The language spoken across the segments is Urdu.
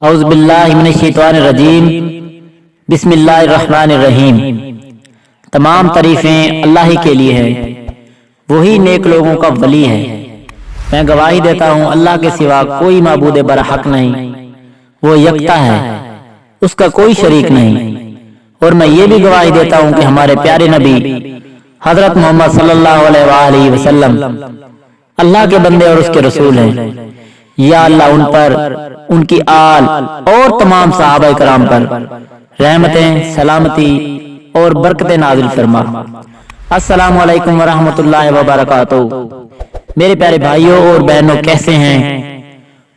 اعوذ باللہ من الشیطان الرجیم بسم اللہ الرحمن الرحیم۔ تمام تعریفیں اللہ ہی کے لیے ہیں، وہی نیک لوگوں کا ولی ہے۔ میں گواہی دیتا ہوں اللہ کے سوا کوئی معبود برحق نہیں، وہ یکتا ہے، اس کا کوئی شریک نہیں۔ اور میں یہ بھی گواہی دیتا ہوں کہ ہمارے پیارے نبی حضرت محمد صلی اللہ علیہ وآلہ وسلم اللہ کے بندے اور اس کے رسول ہیں۔ یا اللہ ان پر، ان کی آل اور تمام صحابہ کرام پر رحمتیں، سلامتی اور برکتیں نازل فرما۔ السلام علیکم ورحمۃ اللہ وبرکاتہ۔ میرے پیارے بھائیوں اور بہنوں، کیسے ہیں؟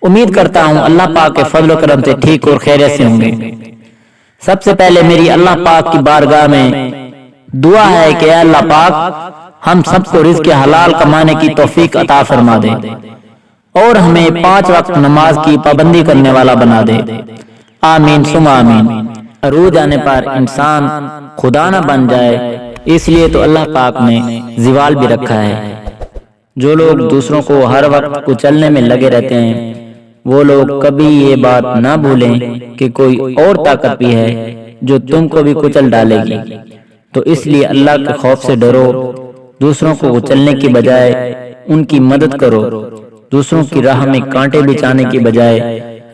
امید کرتا ہوں اللہ پاک کے فضل و کرم سے ٹھیک اور خیریت سے ہوں گے۔ سب سے پہلے میری اللہ پاک کی بارگاہ میں دعا ہے کہ اے اللہ پاک ہم سب کو رزق حلال کمانے کی توفیق عطا فرما دے اور ہمیں 5 وقت نماز کی پابندی کرنے والا بنا دے، آمین ثم آمین۔ عروج آنے پر انسان خدا نہ بن جائے، اس لیے تو اللہ پاک نے زوال بھی رکھا ہے۔ جو لوگ دوسروں کو ہر وقت کچلنے میں لگے رہتے ہیں، وہ لوگ کبھی یہ بات نہ بھولیں کہ کوئی اور طاقت بھی ہے جو تم کو بھی کچل ڈالے گی۔ تو اس لیے اللہ کے خوف سے ڈرو، دوسروں کو کچلنے کی بجائے ان کی مدد کرو، دوسروں کی راہ میں کانٹے بچھانے کی بجائے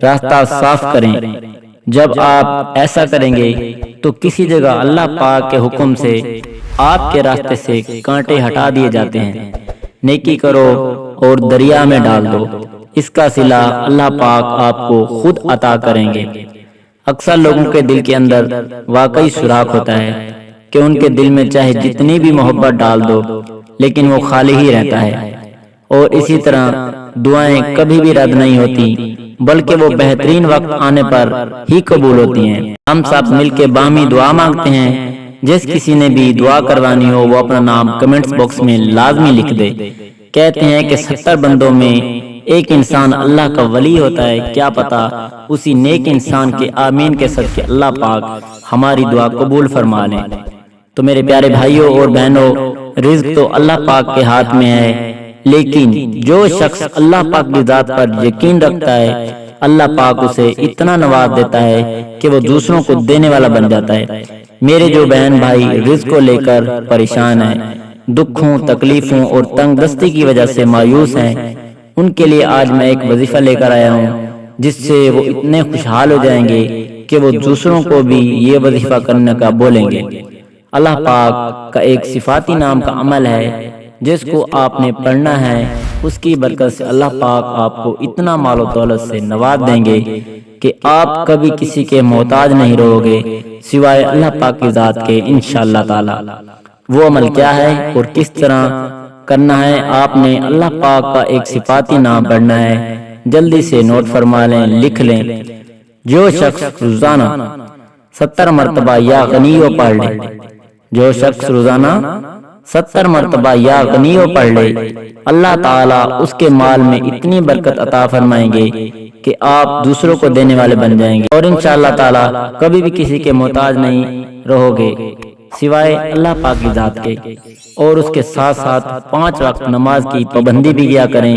راستہ صاف کریں۔ جب آپ ایسا کریں گے تو کسی جگہ اللہ پاک کے حکم سے آپ کے راستے سے کانٹے ہٹا دیے جاتے ہیں۔ نیکی کرو اور دریا میں ڈال دو، اس کا صلہ اللہ پاک آپ کو خود عطا کریں گے۔ اکثر لوگوں کے دل کے اندر واقعی سوراخ ہوتا ہے کہ ان کے دل میں چاہے جتنی بھی محبت ڈال دو لیکن وہ خالی ہی رہتا ہے، اور اسی طرح دعائیں کبھی بھی رد نہیں ہوتی بلکہ وہ بہترین وقت آنے پر ہی قبول ہوتی ہیں۔ ہم سب مل کے باہمی دعا مانگتے ہیں۔ جس کسی نے بھی دعا کروانی ہو وہ اپنا نام کمنٹس باکس میں لازمی لکھ دے۔ کہتے ہیں کہ 70 بندوں میں ایک انسان اللہ کا ولی ہوتا ہے، کیا پتا اسی نیک انسان کے آمین کے صدقے اللہ پاک ہماری دعا قبول فرما لیں۔ تو میرے پیارے بھائیوں اور بہنوں، رزق تو اللہ پاک کے ہاتھ میں ہے، لیکن جو شخص اللہ پاک کی ذات پر یقین رکھتا ہے، اللہ پاک اسے اتنا نواز دیتا ہے کہ وہ دوسروں کو دینے والا بن جاتا ہے۔ میرے جو بہن بھائی رزق کو لے کر پریشان ہیں، دکھوں، تکلیفوں اور تنگ دستی کی وجہ سے مایوس ہیں، ان کے لیے آج میں ایک وظیفہ لے کر آیا ہوں جس سے وہ اتنے خوشحال ہو جائیں گے کہ وہ دوسروں کو بھی یہ وظیفہ کرنے کا بولیں گے۔ اللہ پاک کا ایک صفاتی نام کا عمل ہے جس کو آپ نے پڑھنا ہے، اس کی برکت سے اللہ پاک آپ کو اتنا مال و دولت سے نواز دیں گے کہ آپ کبھی کسی کے محتاج نہیں رہو گے سوائے اللہ پاک کی ذات کے، انشاءاللہ تعالی۔ وہ عمل کیا ہے اور کس طرح کرنا ہے؟ آپ نے اللہ پاک کا ایک صفاتی نام پڑھنا ہے، جلدی سے نوٹ فرما لیں، لکھ لیں۔ جو شخص روزانہ 70 مرتبہ یا غنیو پڑھ لے، جو شخص روزانہ 70 مرتبہ یا غنیو پڑھ لے، اللہ تعالیٰ اس کے مال میں اتنی برکت عطا فرمائیں گے کہ آپ دوسروں کو دینے والے بن جائیں گے، اور انشاءاللہ تعالیٰ کبھی بھی کسی کے محتاج نہیں رہو گے سوائے اللہ پاک کی ذات کے۔ اور اس کے ساتھ ساتھ 5 وقت نماز کی پابندی بھی کیا کریں،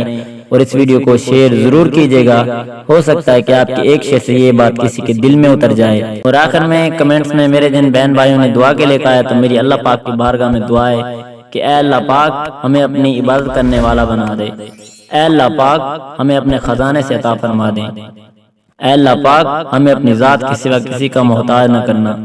اور اس ویڈیو کو شیئر ضرور کیجیے گا، ہو سکتا ہے کہ آپ کے ایک شیئر سے یہ بات کسی کے دل میں اتر جائے۔ اور آخر میں کمنٹس میں میرے جن بہن بھائیوں نے دعا کے لے کے آیا، تو میری اللہ پاک کی بارگاہ میں دعا ہے کہ اے اللہ پاک ہمیں اپنی عبادت کرنے والا بنا دے، اے اللہ پاک ہمیں اپنے خزانے سے عطا فرما دے، اے اللہ پاک ہمیں اپنی ذات کے سوا کسی کا محتاج نہ کرنا۔